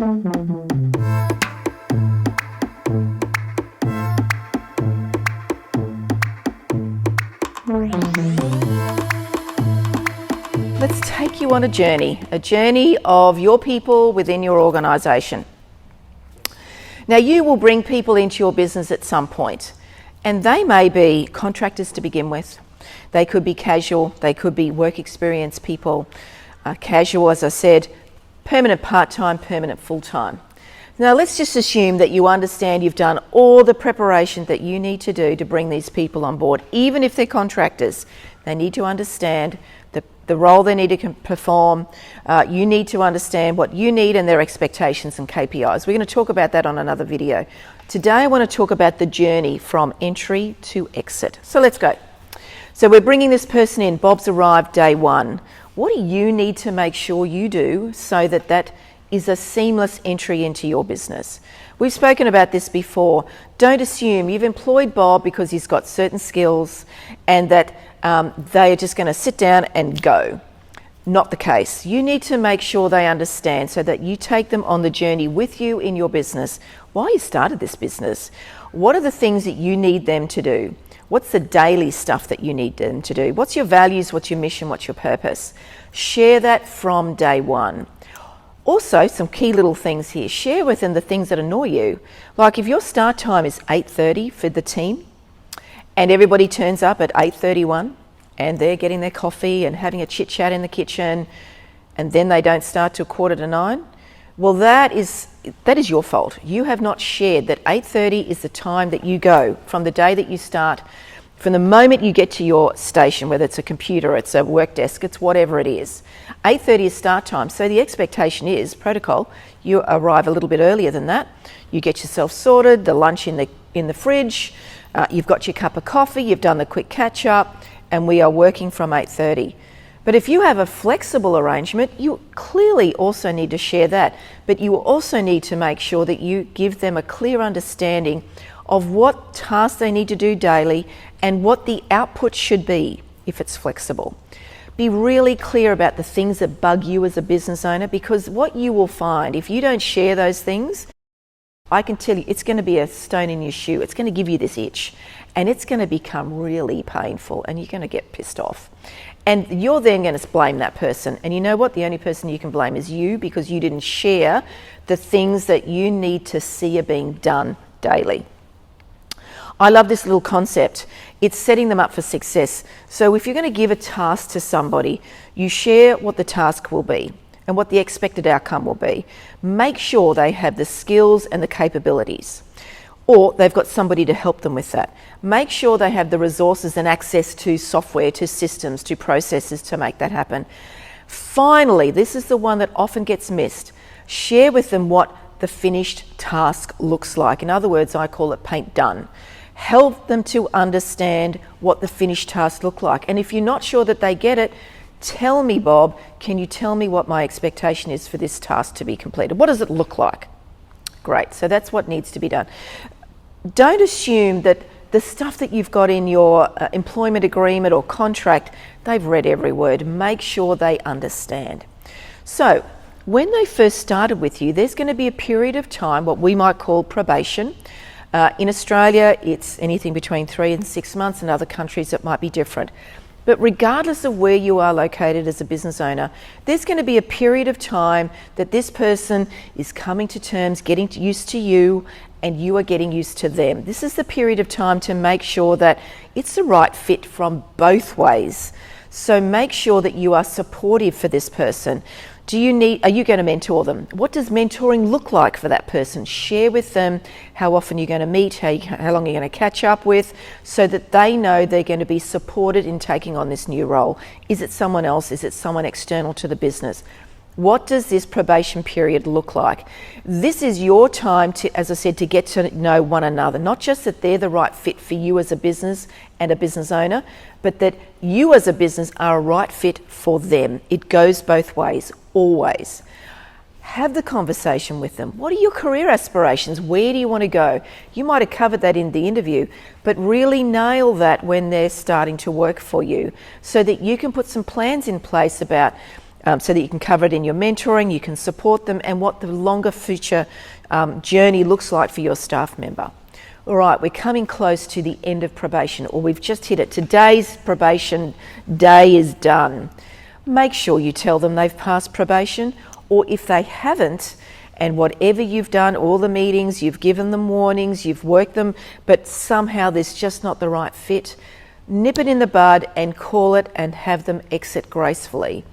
Let's take you on a journey of your people within your organisation. Now, you will bring people into your business at some point, and they may be contractors to begin with. They could be casual, they could be work experience people. Casual, as I said, permanent part-time, permanent full-time. Now, let's just assume that you understand you've done all the preparation that you need to do to bring these people on board. Even if they're contractors, they need to understand the role they need to perform. You need to understand what you need and their expectations and KPIs. We're going to talk about that on another video. Today, I want to talk about the journey from entry to exit. So let's go. So we're bringing this person in. Bob's arrived day one. What do you need to make sure you do so that that is a seamless entry into your business? We've spoken about this before. Don't assume you've employed Bob because he's got certain skills and that they are just going to sit down and go. Not the case. You need to make sure they understand so that you take them on the journey with you in your business. Why you started this business? What are the things that you need them to do? What's the daily stuff that you need them to do? What's your values? What's your mission? What's your purpose? Share that from day one. Also, some key little things here. Share with them the things that annoy you. Like if your start time is 8:30 for the team and everybody turns up at 8:31 and they're getting their coffee and having a chit chat in the kitchen and then they don't start till 8:45, well, that is your fault. You have not shared that 8:30 is the time that you go from the day that you start, from the moment you get to your station, whether it's a computer, it's a work desk, it's whatever it is. 8:30 is start time. So the expectation is, protocol, you arrive a little bit earlier than that. You get yourself sorted, the lunch in the fridge, you've got your cup of coffee, you've done the quick catch up, and we are working from 8:30. But if you have a flexible arrangement, you clearly also need to share that. But you also need to make sure that you give them a clear understanding of what tasks they need to do daily and what the output should be if it's flexible. Be really clear about the things that bug you as a business owner, because what you will find, if you don't share those things, I can tell you it's going to be a stone in your shoe. It's going to give you this itch and it's going to become really painful and you're going to get pissed off. And you're then going to blame that person. And you know what? The only person you can blame is you, because you didn't share the things that you need to see are being done daily. I love this little concept. It's setting them up for success. So if you're going to give a task to somebody, you share what the task will be and what the expected outcome will be. Make sure they have the skills and the capabilities, or they've got somebody to help them with that. Make sure they have the resources and access to software, to systems, to processes to make that happen. Finally, this is the one that often gets missed. Share with them what the finished task looks like. In other words, I call it paint done. Help them to understand what the finished tasks look like. And if you're not sure that they get it, tell me, Bob, can you tell me what my expectation is for this task to be completed? What does it look like? Great, so that's what needs to be done. Don't assume that the stuff that you've got in your employment agreement or contract, they've read every word. Make sure they understand. So, when they first started with you, there's going to be a period of time, what we might call probation. In Australia, it's anything between 3 and 6 months. In other countries, it might be different. But regardless of where you are located as a business owner, there's going to be a period of time that this person is coming to terms, getting used to you, and you are getting used to them. This is the period of time to make sure that it's the right fit from both ways. So make sure that you are supportive for this person. Are you going to mentor them? What does mentoring look like for that person? Share with them how often you're going to meet, how long you're going to catch up with, so that they know they're going to be supported in taking on this new role. Is it someone else? Is it someone external to the business? What does this probation period look like? This is your time to, as I said, to get to know one another. Not just that they're the right fit for you as a business and a business owner, but that you as a business are a right fit for them. It goes both ways, always. Have the conversation with them. What are your career aspirations? Where do you want to go? You might have covered that in the interview, but really nail that when they're starting to work for you so that you can put some plans in place about so that you can cover it in your mentoring, you can support them, and what the longer future journey looks like for your staff member. All right, we're coming close to the end of probation, or we've just hit it. Today's probation day is done. Make sure you tell them they've passed probation, or if they haven't, and whatever you've done, all the meetings, you've given them warnings, you've worked them, but somehow there's just not the right fit, nip it in the bud and call it and have them exit gracefully.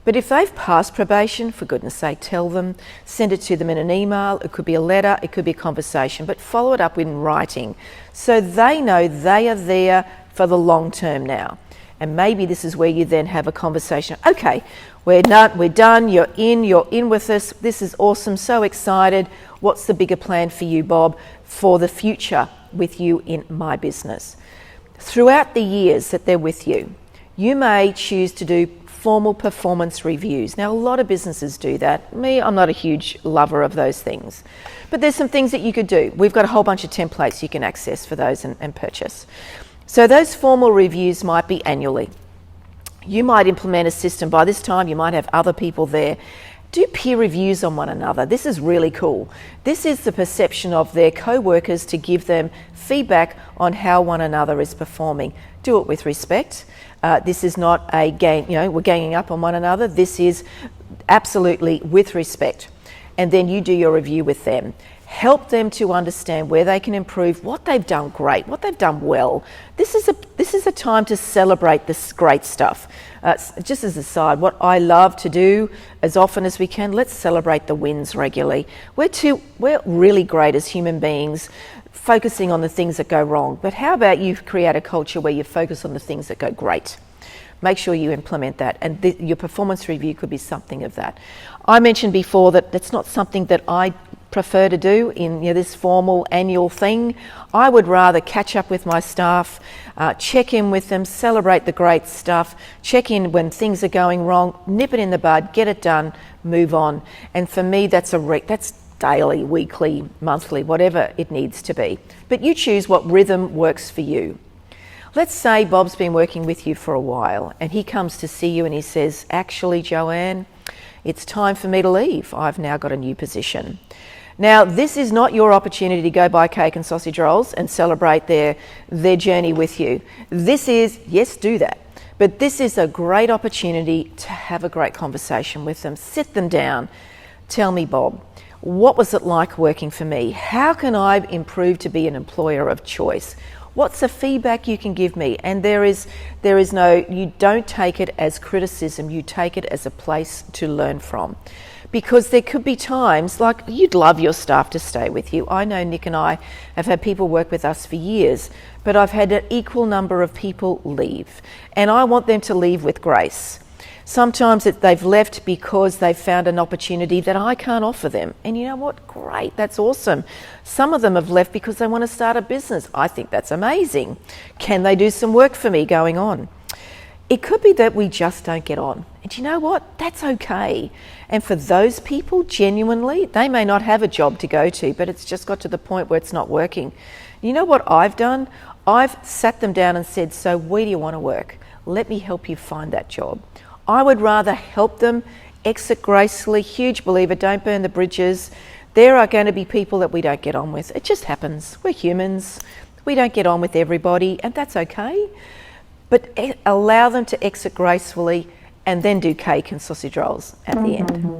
But if they've passed probation, for goodness sake, tell them, send it to them in an email, it could be a letter, it could be a conversation, but follow it up in writing so they know they are there for the long term now. And maybe this is where you then have a conversation. Okay, we're done, you're in with us, this is awesome, so excited. What's the bigger plan for you, Bob, for the future with you in my business? Throughout the years that they're with you, you may choose to do formal performance reviews. Now, a lot of businesses do that. Me, I'm not a huge lover of those things. But there's some things that you could do. We've got a whole bunch of templates you can access for those and purchase. So those formal reviews might be annually. You might implement a system. By this time, you might have other people there. Do peer reviews on one another. This is really cool. This is the perception of their co-workers to give them feedback on how one another is performing. Do it with respect. This is not a gang, we're ganging up on one another. This is absolutely with respect. And then you do your review with them. Help them to understand where they can improve, what they've done great, what they've done well. This is a time to celebrate this great stuff. Just as a side, what I love to do as often as we can, let's celebrate the wins regularly. We're really great as human beings, focusing on the things that go wrong. But how about you create a culture where you focus on the things that go great? Make sure you implement that, and your performance review could be something of that. I mentioned before that that's not something that I prefer to do in this formal annual thing. I would rather catch up with my staff, check in with them, celebrate the great stuff, check in when things are going wrong, nip it in the bud, get it done, move on. And for me, that's daily, weekly, monthly, whatever it needs to be. But you choose what rhythm works for you. Let's say Bob's been working with you for a while and he comes to see you and he says, actually, Joanne, it's time for me to leave. I've now got a new position. Now, this is not your opportunity to go buy cake and sausage rolls and celebrate their journey with you. This is, yes, do that. But this is a great opportunity to have a great conversation with them. Sit them down. Tell me, Bob, what was it like working for me? How can I improve to be an employer of choice? What's the feedback you can give me? And you don't take it as criticism, you take it as a place to learn from. Because there could be times, like you'd love your staff to stay with you. I know Nick and I have had people work with us for years, but I've had an equal number of people leave. And I want them to leave with grace. Sometimes they've left because they've found an opportunity that I can't offer them. And you know what? Great, that's awesome. Some of them have left because they want to start a business. I think that's amazing. Can they do some work for me going on? It could be that we just don't get on. And you know what? That's okay. And for those people, genuinely, they may not have a job to go to, but it's just got to the point where it's not working. You know what I've done? I've sat them down and said, so where do you want to work? Let me help you find that job. I would rather help them exit gracefully. Huge believer, don't burn the bridges. There are going to be people that we don't get on with. It just happens. We're humans. We don't get on with everybody, and that's okay. But allow them to exit gracefully and then do cake and sausage rolls at the end.